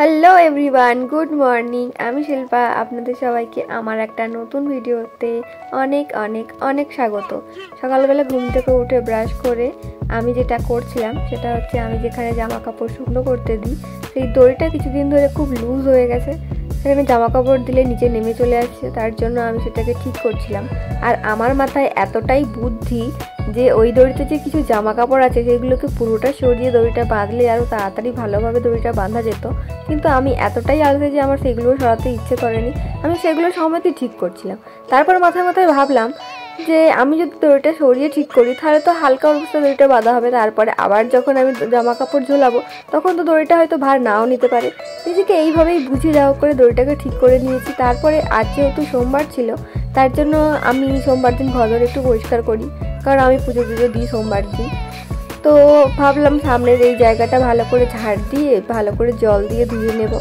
Hello everyone, good morning. আমি শিল্পা, আপনাদের সবাইকে আমার একটা নতুন ভিডিওতে অনেক অনেক অনেক স্বাগত। সকালবেলা ঘুম থেকে উঠে ব্রাশ করে আমি যেটা করছিলাম সেটা হচ্ছে, আমি যেখানে জামা কাপড় শুকনো করতে দিই সেই দড়িটা কিছুদিন ধরে খুব লুজ হয়ে গেছে। সেখানে জামা কাপড় দিলে নিচে নেমে চলে আসছে, তার জন্য আমি সেটাকে ঠিক করছিলাম। আর আমার মাথায় এতটাই বুদ্ধি যে ওই দড়িতে যে কিছু জামা কাপড় আছে সেগুলোকে পুরোটা সরিয়ে দড়িটা বাঁধলে আরও তাড়াতাড়ি ভালোভাবে দড়িটা বাঁধা যেত, কিন্তু আমি এতটাই আলসে যে আমার সেগুলো সরাতে ইচ্ছে করেনি। আমি সেগুলো সময়তেই ঠিক করছিলাম। তারপর মাথায় মাথায় ভাবলাম যে আমি যদি দড়িটা সরিয়ে ঠিক করি তাহলে তো হালকা অবস্থা দড়িটা বাঁধা হবে, তারপরে আবার যখন আমি জামা কাপড় ঝোলাবো তখন তো দড়িটা হয়তো ভার নাও নিতে পারে। নিজেকে এইভাবেই বুঝে যাওয়া করে দড়িটাকে ঠিক করে নিয়েছি। তারপরে আজ যেহেতু সোমবার ছিল, তার জন্য আমি সোমবার দিন ঘর একটু পরিষ্কার করি, কারণ আমি পুজো দিই সোমবার দিন। তো ভাবলাম সামনের এই জায়গাটা ভালো করে ঝাড় দিয়ে ভালো করে জল দিয়ে ধুয়ে নেব,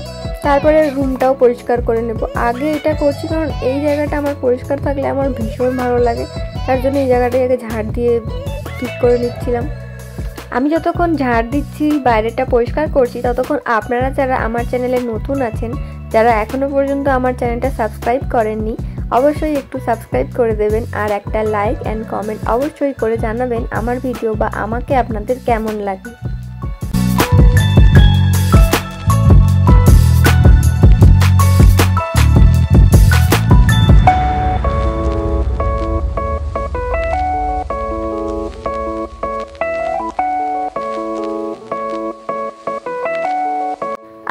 তারপরে রুমটাও পরিষ্কার করে নেব। আগে এটা করছি কারণ এই জায়গাটা আমার পরিষ্কার থাকলে আমার ভীষণ ভালো লাগে, তার জন্য এই জায়গাটাকে আগে ঝাড় দিয়ে ঠিক করে নিচ্ছিলাম। আমি যতক্ষণ ঝাড় দিচ্ছি, বাইরেটা পরিষ্কার করছি, ততক্ষণ আপনারা যারা আমার চ্যানেলে নতুন আছেন, যারা এখনও পর্যন্ত আমার চ্যানেলটা সাবস্ক্রাইব করেননি, অবশ্যই একটু সাবস্ক্রাইব করে দেবেন আর একটা লাইক অ্যান্ড কমেন্ট অবশ্যই করে জানাবেন আমার ভিডিও বা আমাকে আপনাদের কেমন লাগে।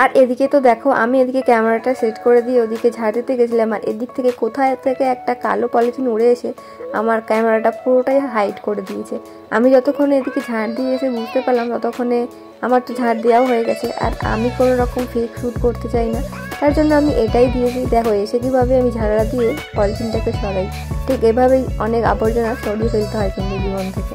আর এদিকে তো দেখো, আমি এদিকে ক্যামেরাটা সেট করে দিয়ে ওদিকে ঝাড় দিতে গেছিলাম, আর এদিক থেকে কোথায় থেকে একটা কালো পলিথিন উড়ে এসে আমার ক্যামেরাটা পুরোটাই হাইড করে দিয়েছে। আমি যতক্ষণে এদিকে ঝাড় দিয়ে এসে বুঝতে পারলাম ততক্ষণে আমার তো ঝাড় দেওয়াও হয়ে গেছে। আর আমি কোনো রকম ফেক শ্যুট করতে চাই না, তার জন্য আমি এটাই দিয়েছি। দেখো এসে কীভাবে আমি ঝাড়া দিয়ে পলিথিনটাকে সরাই, ঠিক এভাবেই অনেক আবর্জনা সরিয়ে ফেলতে হয় কিন্তু জীবন থেকে।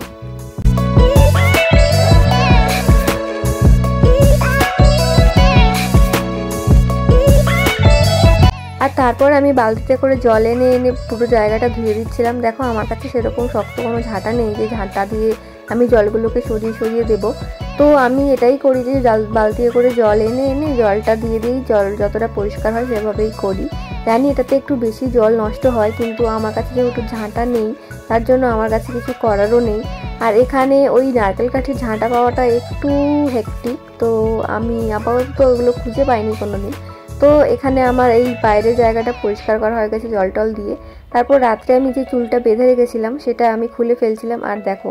আর তারপর আমি বালতিতে করে জল এনে এনে পুরো জায়গাটা ধুয়ে দিচ্ছিলাম। দেখো আমার কাছে সেরকম শক্ত কোনো ঝাঁটা নেই যে ঝাঁটা দিয়ে আমি জলগুলোকে সরিয়ে সরিয়ে দেবো। তো আমি এটাই করি যে বালতিতে করে জল এনে এনে জলটা দিয়ে দিই, জল যতটা পরিষ্কার হয় সেভাবেই করি। জানি এটাতে একটু বেশি জল নষ্ট হয়, কিন্তু আমার কাছে যেহেতু ঝাঁটা নেই তার জন্য আমার কাছে কিছু করারও নেই। আর এখানে ওই নারকেল কাঠির ঝাঁটা পাওয়াটা একটু হেক্টিক, তো আমি আপাতত ওগুলো খুঁজে পাইনি কোনো দিন। তো এখানে আমার এই বাইরের জায়গাটা পরিষ্কার করা হয়ে গেছে জল টল দিয়ে। তারপর রাত্রে আমি যে চুলটা বেঁধে রেখেছিলাম সেটা আমি খুলে ফেলছিলাম। আর দেখো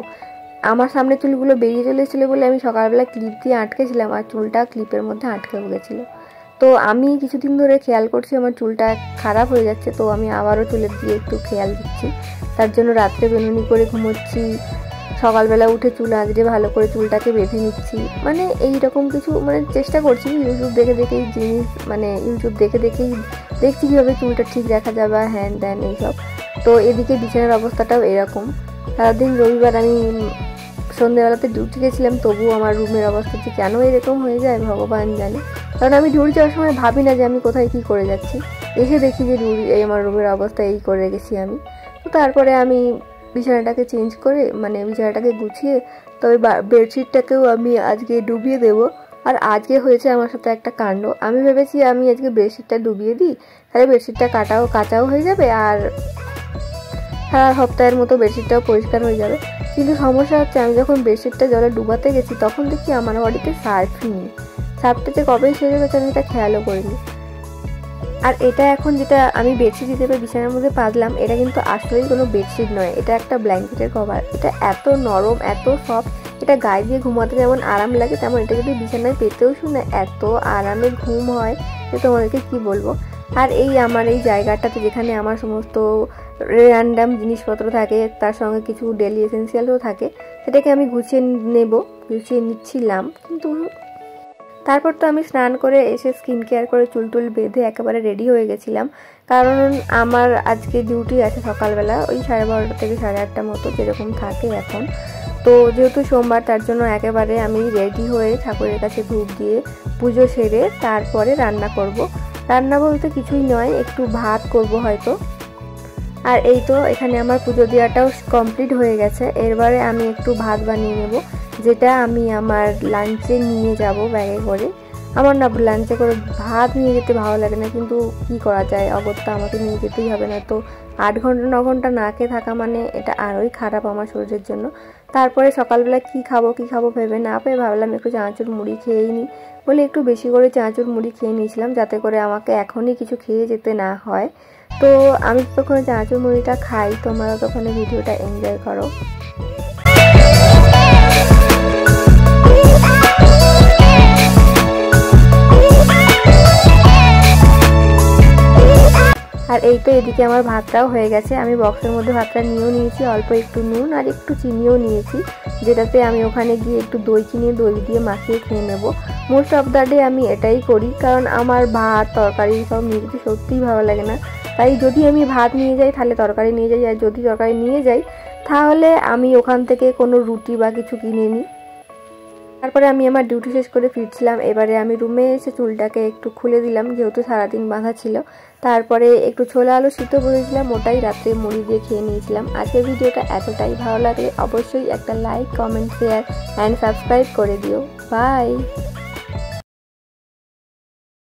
আমার সামনে চুলগুলো বেরিয়ে চলে এসেছিলো বলে আমি সকালবেলা ক্লিপ দিয়ে আটকেছিলাম, আর চুলটা ক্লিপের মধ্যে আটকে গেছিলো। তো আমি কিছুদিন ধরে খেয়াল করছি আমার চুলটা খারাপ হয়ে যাচ্ছে, তো আমি আবারও চুলের দিয়ে একটু খেয়াল দিচ্ছি। তার জন্য রাত্রে বেনুনি করে ঘুমোচ্ছি, সকালবেলা উঠে চুল আঁচড়ে ভালো করে চুলটাকে বেঁধে নিচ্ছি। মানে এইরকম কিছু চেষ্টা করছি ইউটিউব দেখে দেখেই জিনিস, ইউটিউব দেখে দেখেই দেখছি কীভাবে চুলটা ঠিক রাখা যাবে, হ্যান ত্যান এইসব। তো এদিকে বিছানার অবস্থাটাও এরকম। সারাদিন রবিবার আমি সন্ধ্যেবেলাতে ডিউটি গেছিলাম, তবুও আমার রুমের অবস্থা যে কেন এরকম হয়ে যায় ভগবান জানে। কারণ আমি ডিউটি যাওয়ার সময় ভাবি না যে আমি কোথায় কী করে যাচ্ছি, এসে দেখি যে এই আমার রুমের অবস্থা এই করে রেখেছি আমি। তো তারপরে আমি বিছানাটাকে চেঞ্জ করে বিছানাটাকে গুছিয়ে তবে বেডশিটটাকেও আমি আজকে ডুবিয়ে দেবো। আর আজকে হয়েছে আমার সাথে একটা কাণ্ড। আমি ভেবেছি আমি আজকে বেডশিটটা ডুবিয়ে দিই, তাহলে বেডশিটটা কাচাও হয়ে যাবে আর সারা সপ্তাহের মতো বেডশিটটাও পরিষ্কার হয়ে যাবে। কিন্তু সমস্যা হচ্ছে, আমি যখন বেডশিটটা জলে ডুবাতে গেছি তখন দেখি আমার বাড়িতে সার্ফ নেই। সার্ফটা যে কবেই শেষ হয়ে গেছে আমি এটা খেয়ালও করিনি। আর এটা এখন যেটা আমি বেডশিট হিসেবে বিছানার মধ্যে পাতলাম, এটা কিন্তু আসলেই কোনো বেডশিট নয়, এটা একটা ব্ল্যাঙ্কেটের কভার। এটা এত নরম, এত সফট, এটা গায়ে দিয়ে ঘুমাতে যেমন আরাম লাগে তেমন এটা যদি বিছানায় পেতেও শুনে এত আরামে ঘুম হয় যে তোমাদেরকে কি বলবো। আর আমার এই জায়গাটাতে যেখানে আমার সমস্ত র্যান্ডাম জিনিসপত্র থাকে, তার সঙ্গে কিছু ডেলি এসেন্সিয়ালও থাকে, সেটাকে আমি গুছিয়ে নিচ্ছিলাম। কিন্তু তারপর তো আমি স্নান করে এসে স্কিন কেয়ার করে চুল টুল বেঁধে একেবারে রেডি হয়ে গেছিলাম, কারণ আমার আজকে ডিউটি আছে সকালবেলা ওই 12:30 থেকে 8:30 মতো যেরকম থাকে এখন। তো যেহেতু সোমবার, তার জন্য একেবারে আমি রেডি হয়ে ঠাকুরের কাছে ধূপ দিয়ে পুজো সেরে তারপরে রান্না করব। রান্না বলতে কিছুই নয়, একটু ভাত করব হয়তো। আর এই তো এখানে আমার পুজো দেওয়াটাও কমপ্লিট হয়ে গেছে। এরবারে আমি একটু ভাত বানিয়ে নেব, যেটা আমি আমার লাঞ্চে নিয়ে যাব ব্যাগে করে। আমার না লাঞ্চে করে ভাত নিয়ে যেতে ভালো লাগে না, কিন্তু কি করা যায়, অগত্যা আমাকে নিয়ে যেতেই হবে, না তো 8 ঘন্টা 9 ঘন্টা না খেয়ে থাকা মানে এটা আরোই খারাপ আমার শরীরের জন্য। তারপরে সকালবেলা কি খাবো ভেবে না পেয়ে ভাবলাম একটু চানাচুর মুড়ি খেয়েই নিই বলে একটু বেশি করে চানাচুর মুড়ি খেয়ে নিয়েছিলাম, যাতে করে আমাকে এখনই কিছু খেয়ে যেতে না হয়। তো আমি তখন চানাচুর মুড়িটা খাই, তোমরা তখন ভিডিওটা এনজয় করো। আর এই তো এদিকে আমার ভাতটাও হয়ে গেছে। আমি বক্সের মধ্যে ভাতটা নিয়েও নিয়েছি, অল্প একটু নুন আর একটু চিনিও নিয়েছি, যেটাতে আমি ওখানে গিয়ে একটু দই কিনে দই দিয়ে মাখিয়ে খেয়ে নেব। মোস্ট অফ দ্য ডে আমি এটাই করি, কারণ আমার ভাত তরকারি সব নিয়ে যেতে সত্যিই ভালো লাগে না। তাই যদি আমি ভাত নিয়ে যাই তাহলে তরকারি নিয়ে যাই, আর যদি তরকারি নিয়ে যাই তাহলে আমি ওখান থেকে কোনো রুটি বা কিছু কিনে নিই। তারপরে আমি আমার ডিউটি শেষ করে ফিরছিলাম। এবারে আমি রুমে এসে চুলটাকে একটু খুলে দিলাম, যেহেতু সারাদিন বাঁধা ছিল। তারপরে একটু ছোলা আলু সিদ্ধ বসেছিলাম, ওটাই রাত্রে মুড়ি দিয়ে খেয়ে নিয়েছিলাম। আজকের ভিডিওটা এতটাই ভালো লাগলে অবশ্যই একটা like, comment, share and subscribe করে দিও। বাই।